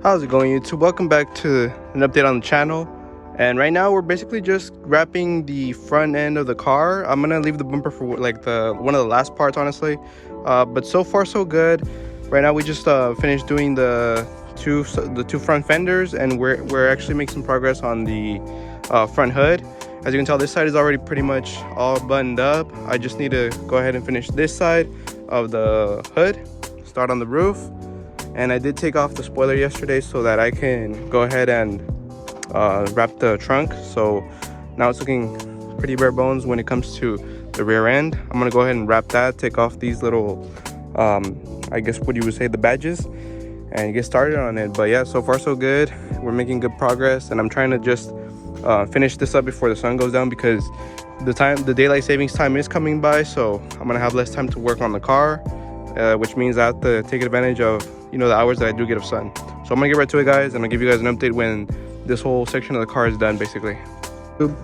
How's it going, YouTube? Welcome back to an update on the channel. And right now we're basically just wrapping the front end of the car. I'm gonna leave the bumper for like the one of the last parts, honestly. But so far so good. Right now we just finished doing the two front fenders, and we're actually making some progress on the front hood. As you can tell, this side is already pretty much all buttoned up. I just need to go ahead and finish this side of the hood, start on the roof. And I did take off the spoiler yesterday so that I can go ahead and wrap the trunk. So now it's looking pretty bare bones when it comes to the rear end. I'm gonna go ahead and wrap that, take off these little I guess what you would say, the badges, and get started on it. But yeah, so far so good. We're making good progress, and I'm trying to just finish this up before the sun goes down, because the daylight savings time is coming by, so I'm gonna have less time to work on the car, which means I have to take advantage of the hours that I do get of sun. So I'm gonna get right to it, guys, and I'll give you guys an update when this whole section of the car is done, basically.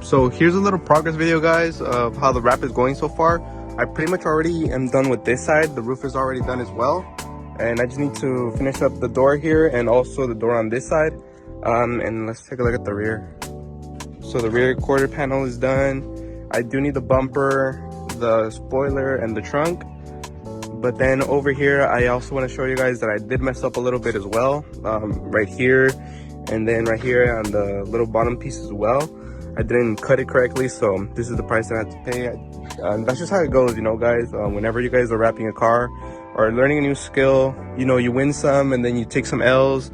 So here's a little progress video, guys, of how the wrap is going so far. I pretty much already am done with this side. The roof is already done as well, and I just need to finish up the door here and also the door on this side. And let's take a look at the rear. So the rear quarter panel is done. I do need the bumper, the spoiler, and the trunk. But then over here, I also want to show you guys that I did mess up a little bit as well. Right here, and then right here on the little bottom piece as well. I didn't cut it correctly, so this is the price that I have to pay. That's just how it goes, guys. Whenever you guys are wrapping a car or learning a new skill, you win some and then you take some L's.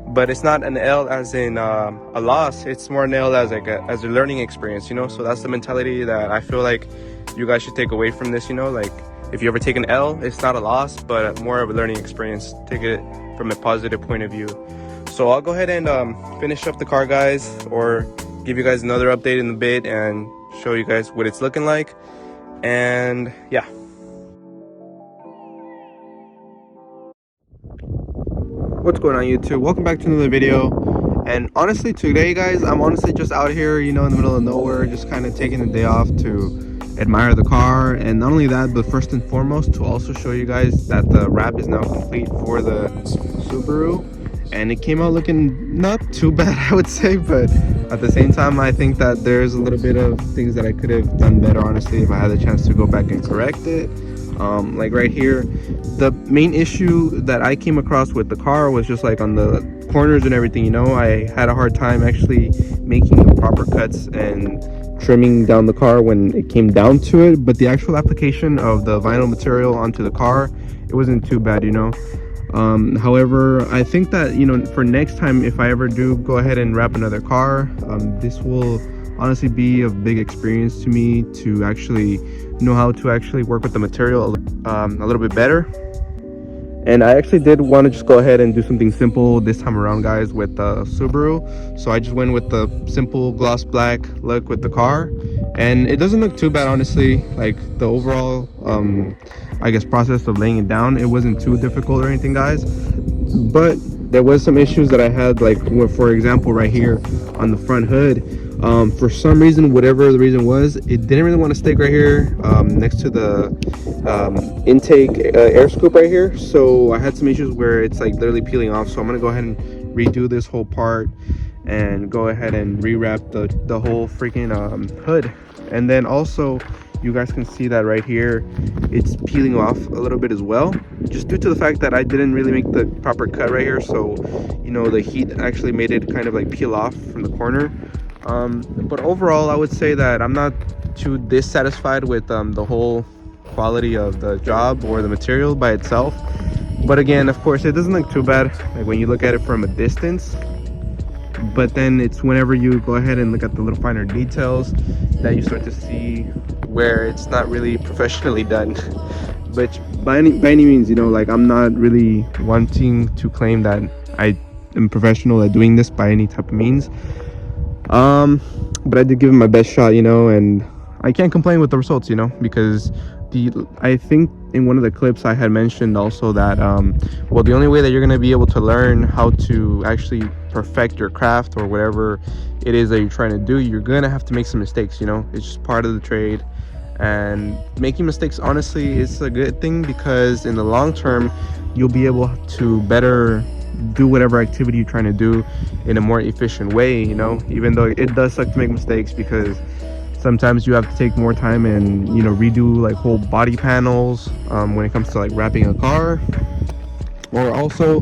But it's not an L as in a loss. It's more an L as as a learning experience, So that's the mentality that I feel like you guys should take away from this, Like, if you ever take an L, it's not a loss, but more of a learning experience. Take it from a positive point of view. So I'll go ahead and finish up the car, guys, or give you guys another update in a bit and show you guys what it's looking like. And yeah. What's going on, YouTube? Welcome back to another video. And honestly, today, guys, I'm honestly just out here, in the middle of nowhere, just kind of taking the day off to admire the car. And not only that, but first and foremost, to also show you guys that the wrap is now complete for the Subaru, and it came out looking not too bad, I would say. But at the same time, I think that there's a little bit of things that I could have done better, honestly, if I had the chance to go back and correct it. Like right here, the main issue that I came across with the car was just like on the corners and everything. I had a hard time actually making the proper cuts and trimming down the car when it came down to it. But the actual application of the vinyl material onto the car, it wasn't too bad. However, I think that for next time, if I ever do go ahead and wrap another car, this will honestly be a big experience to me to actually know how to actually work with the material a little bit better. And I actually did want to just go ahead and do something simple this time around, guys, with the Subaru. So I just went with the simple gloss black look with the car, and it doesn't look too bad, honestly. Like the overall I guess process of laying it down, it wasn't too difficult or anything, guys. But there was some issues that I had, like for example right here on the front hood. For some reason, whatever the reason was, it didn't really want to stick right here next to the intake air scoop right here. So I had some issues where it's like literally peeling off. So I'm gonna go ahead and redo this whole part and go ahead and rewrap the whole freaking hood. And then also, you guys can see that right here, it's peeling off a little bit as well, just due to the fact that I didn't really make the proper cut right here. So the heat actually made it kind of like peel off from the corner. But overall, I would say that I'm not too dissatisfied with the whole quality of the job or the material by itself. But again, of course, it doesn't look too bad like when you look at it from a distance. But then it's whenever you go ahead and look at the little finer details that you start to see where it's not really professionally done. But by any means, like, I'm not really wanting to claim that I am professional at doing this by any type of means. But I did give it my best shot, and I can't complain with the results, because I think in one of the clips I had mentioned also that well, the only way that you're going to be able to learn how to actually perfect your craft or whatever it is that you're trying to do, you're going to have to make some mistakes. It's just part of the trade. And making mistakes, honestly, is a good thing, because in the long term you'll be able to better do whatever activity you're trying to do in a more efficient way, you know, even though it does suck to make mistakes, because sometimes you have to take more time and, you know, redo like whole body panels when it comes to like wrapping a car. Or also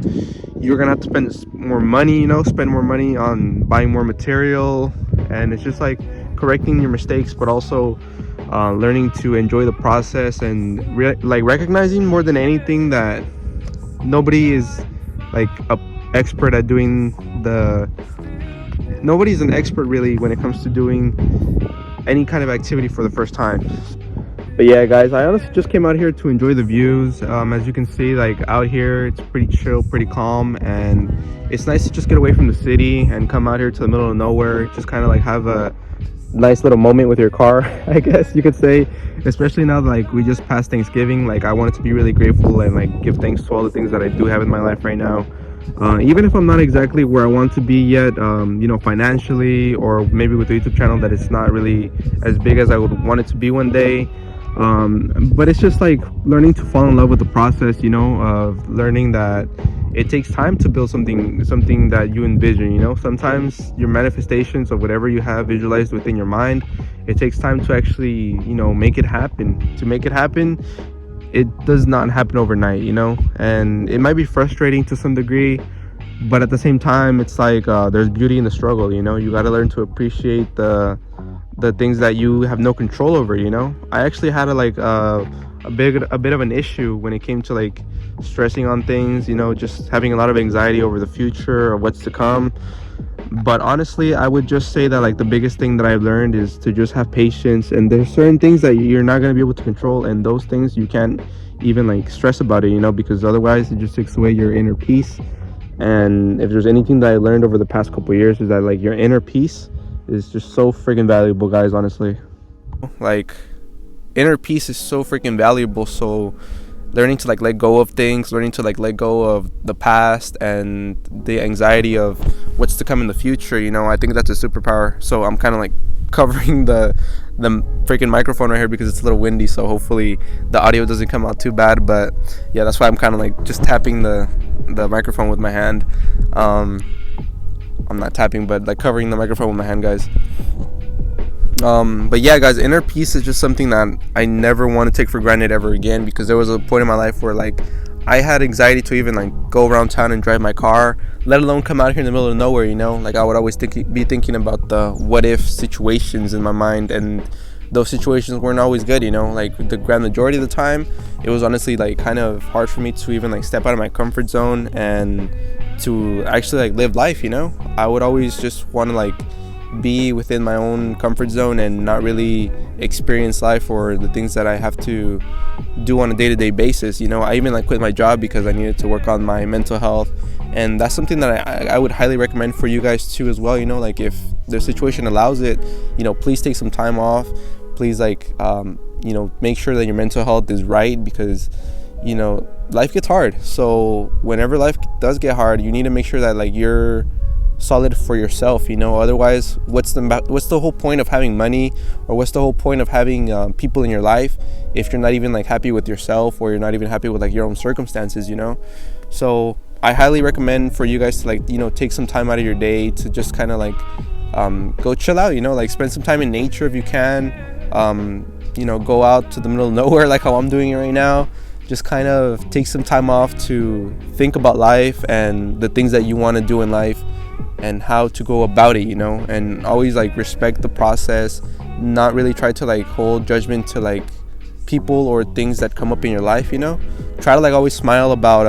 you're gonna have to spend more money, you know, spend more money on buying more material. And it's just like correcting your mistakes, but also learning to enjoy the process, and like recognizing more than anything that nobody is like a expert at doing nobody's an expert really when it comes to doing any kind of activity for the first time. But yeah, guys, I honestly just came out here to enjoy the views. As you can see, like out here it's pretty chill, pretty calm, and it's nice to just get away from the city and come out here to the middle of nowhere, just kind of like have a nice little moment with your car, I guess you could say. Especially now that like we just passed Thanksgiving, like I wanted to be really grateful and like give thanks to all the things that I do have in my life right now. Even if I'm not exactly where I want to be yet, you know, financially, or maybe with the YouTube channel that it's not really as big as I would want it to be one day. But it's just like learning to fall in love with the process, you know, of learning that it takes time to build something that you envision, you know. Sometimes your manifestations of whatever you have visualized within your mind, it takes time to actually, you know, make it happen. To make it happen, it does not happen overnight, you know. And it might be frustrating to some degree, but at the same time it's like there's beauty in the struggle, you know. You got to learn to appreciate the things that you have no control over, you know. I actually had a bit of an issue when it came to like stressing on things, you know, just having a lot of anxiety over the future or what's to come. But honestly, I would just say that like the biggest thing that I've learned is to just have patience, and there's certain things that you're not going to be able to control, and those things you can't even like stress about it, you know, because otherwise it just takes away your inner peace. And if there's anything that I learned over the past couple of years, is that like your inner peace is just so freaking valuable, guys. Honestly, like inner peace is so freaking valuable. So learning to like let go of things, learning to like let go of the past and the anxiety of what's to come in the future, you know, I think that's a superpower. So I'm kind of like covering the freaking microphone right here because it's a little windy, so hopefully the audio doesn't come out too bad. But yeah, that's why I'm kind of like just tapping the microphone with my hand. I'm not tapping, but like covering the microphone with my hand, guys. But yeah, guys, inner peace is just something that I never want to take for granted ever again, because there was a point in my life where like I had anxiety to even like go around town and drive my car, let alone come out here in the middle of nowhere, you know. Like I would always be thinking about the what if situations in my mind, and those situations weren't always good, you know. Like the grand majority of the time it was honestly like kind of hard for me to even like step out of my comfort zone and to actually like live life, you know. I would always just want to like be within my own comfort zone and not really experience life or the things that I have to do on a day-to-day basis, you know. I even like quit my job because I needed to work on my mental health, and that's something that I would highly recommend for you guys too as well, you know. Like if the situation allows it, you know, please take some time off. Please like you know, make sure that your mental health is right, because you know life gets hard. So whenever life does get hard, you need to make sure that like you're solid for yourself, you know. Otherwise, what's the whole point of having money, or what's the whole point of having people in your life if you're not even like happy with yourself, or you're not even happy with like your own circumstances, you know. So I highly recommend for you guys to like, you know, take some time out of your day to just kind of like go chill out, you know, like spend some time in nature if you can. You know, go out to the middle of nowhere like how I'm doing it right now. Just kind of take some time off to think about life and the things that you want to do in life and how to go about it, you know. And always like respect the process, not really try to like hold judgment to like people or things that come up in your life, you know. Try to like always smile about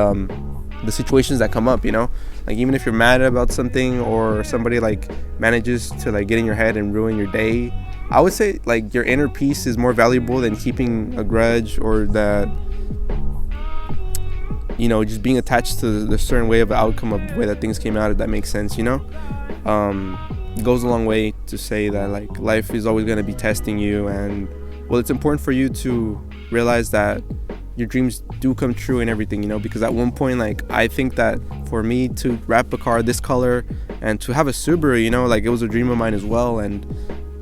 the situations that come up, you know. Like even if you're mad about something or somebody like manages to like get in your head and ruin your day, I would say like your inner peace is more valuable than keeping a grudge, or that, you know, just being attached to the certain way of the outcome of the way that things came out, if that makes sense, you know. It goes a long way to say that like life is always going to be testing you, and well, it's important for you to realize that your dreams do come true and everything, you know. Because at one point, like I think that for me to wrap a car this color and to have a Subaru, you know, like it was a dream of mine as well. And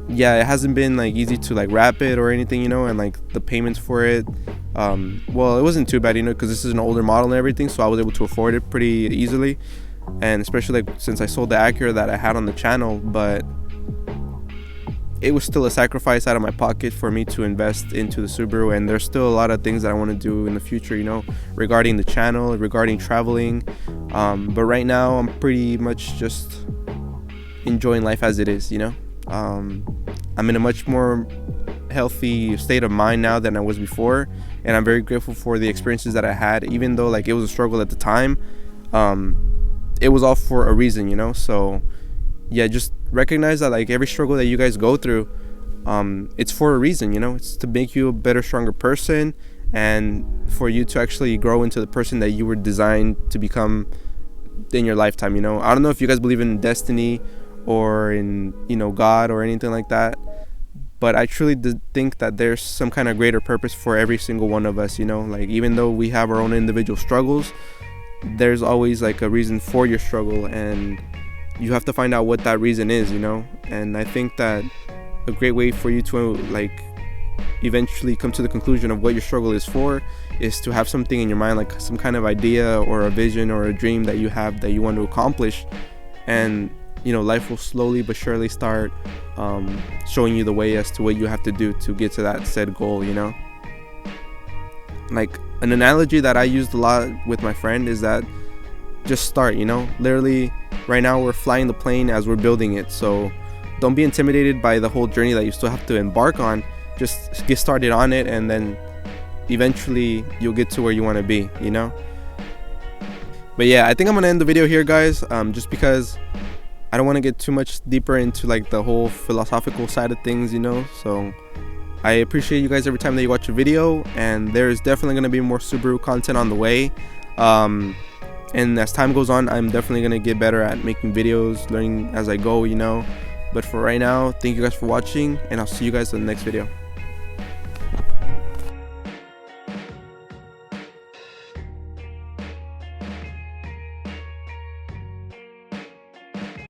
yeah, it hasn't been like easy to like wrap it or anything, you know, and like the payments for it Well, it wasn't too bad, you know, because this is an older model and everything, so I was able to afford it pretty easily, and especially like since I sold the Acura that I had on the channel. But it was still a sacrifice out of my pocket for me to invest into the Subaru, and there's still a lot of things that I want to do in the future, you know, regarding the channel, regarding traveling. But right now I'm pretty much just enjoying life as it is, you know. I'm in a much more healthy state of mind now than I was before, and I'm very grateful for the experiences that I had, even though like it was a struggle at the time. It was all for a reason, you know. So yeah, just recognize that like every struggle that you guys go through, it's for a reason, you know. It's to make you a better, stronger person, and for you to actually grow into the person that you were designed to become in your lifetime, you know. I don't know if you guys believe in destiny or in, you know, God or anything like that, but I truly think that there's some kind of greater purpose for every single one of us, you know. Like, even though we have our own individual struggles, there's always like a reason for your struggle, and you have to find out what that reason is, you know. And I think that a great way for you to like eventually come to the conclusion of what your struggle is for is to have something in your mind, like some kind of idea or a vision or a dream that you have that you want to accomplish. And you know, life will slowly but surely start showing you the way as to what you have to do to get to that said goal, you know. Like, an analogy that I used a lot with my friend is that just start, you know. Literally right now we're flying the plane as we're building it, so don't be intimidated by the whole journey that you still have to embark on. Just get started on it, and then eventually you'll get to where you want to be, you know. But yeah, I think I'm gonna end the video here, guys, just because I don't want to get too much deeper into like the whole philosophical side of things, you know. So I appreciate you guys every time that you watch a video, and there's definitely going to be more Subaru content on the way. And as time goes on, I'm definitely going to get better at making videos, learning as I go, you know. But for right now, thank you guys for watching, and I'll see you guys in the next video.